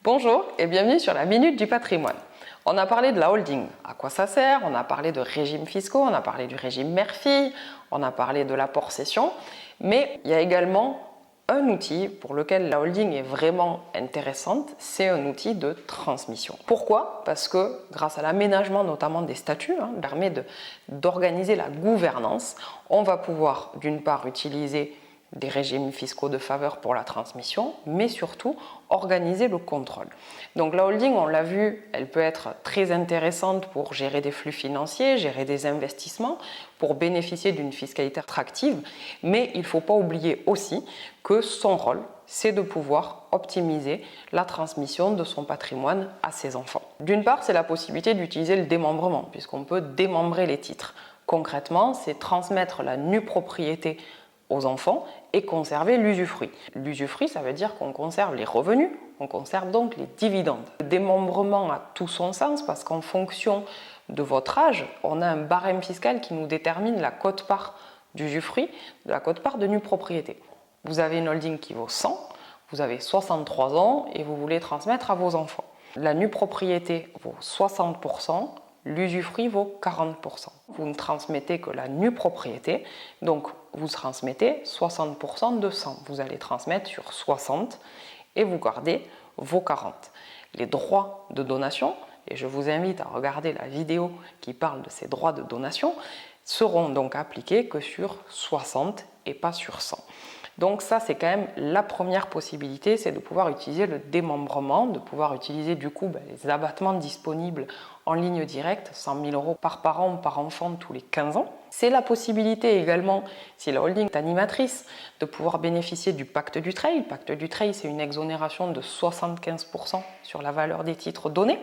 Bonjour et bienvenue sur la Minute du Patrimoine. On a parlé de la holding, à quoi ça sert, on a parlé de régimes fiscaux, on a parlé du régime mère-fille, on a parlé de l'apport-cession, mais il y a également un outil pour lequel la holding est vraiment intéressante, c'est un outil de transmission. Pourquoi? Parce que grâce à l'aménagement notamment des statuts, permet d'organiser la gouvernance, on va pouvoir d'une part utiliser des régimes fiscaux de faveur pour la transmission, mais surtout organiser le contrôle. Donc la holding, on l'a vu, elle peut être très intéressante pour gérer des flux financiers, gérer des investissements, pour bénéficier d'une fiscalité attractive, mais il ne faut pas oublier aussi que son rôle, c'est de pouvoir optimiser la transmission de son patrimoine à ses enfants. D'une part, c'est la possibilité d'utiliser le démembrement, puisqu'on peut démembrer les titres. Concrètement, c'est transmettre la nue propriété aux enfants et conserver l'usufruit. L'usufruit, ça veut dire qu'on conserve les revenus, on conserve donc les dividendes. Le démembrement a tout son sens parce qu'en fonction de votre âge, on a un barème fiscal qui nous détermine la quote-part d'usufruit, la quote-part de nue propriété. Vous avez une holding qui vaut 100, vous avez 63 ans et vous voulez transmettre à vos enfants. La nue propriété vaut 60%, l'usufruit vaut 40%. Vous ne transmettez que la nue propriété, donc vous transmettez 60% de 100. Vous allez transmettre sur 60 et vous gardez vos 40. Les droits de donation, et je vous invite à regarder la vidéo qui parle de ces droits de donation, seront donc appliqués que sur 60 et pas sur 100. Donc ça, c'est quand même la première possibilité, c'est de pouvoir utiliser le démembrement, de pouvoir utiliser du coup les abattements disponibles en ligne directe, 100 000 € par parent ou par enfant tous les 15 ans. C'est la possibilité également, si la holding est animatrice, de pouvoir bénéficier du pacte Dutreil. Le pacte Dutreil, c'est une exonération de 75% sur la valeur des titres donnés.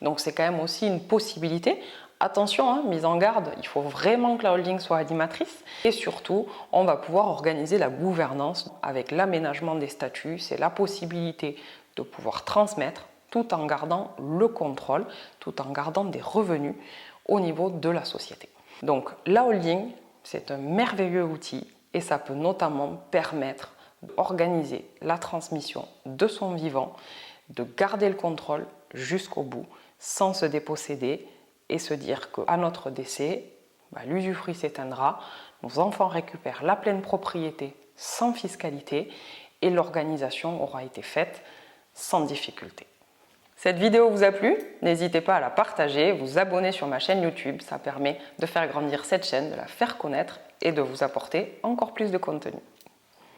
Donc c'est quand même aussi une possibilité. Attention, mise en garde, il faut vraiment que la holding soit animatrice et surtout, on va pouvoir organiser la gouvernance avec l'aménagement des statuts. C'est la possibilité de pouvoir transmettre tout en gardant le contrôle, tout en gardant des revenus au niveau de la société. Donc la holding, c'est un merveilleux outil et ça peut notamment permettre d'organiser la transmission de son vivant, de garder le contrôle jusqu'au bout sans se déposséder et se dire qu'à notre décès, l'usufruit s'éteindra, nos enfants récupèrent la pleine propriété sans fiscalité et l'organisation aura été faite sans difficulté. Cette vidéo vous a plu? N'hésitez pas à la partager, vous abonner sur ma chaîne YouTube, ça permet de faire grandir cette chaîne, de la faire connaître et de vous apporter encore plus de contenu.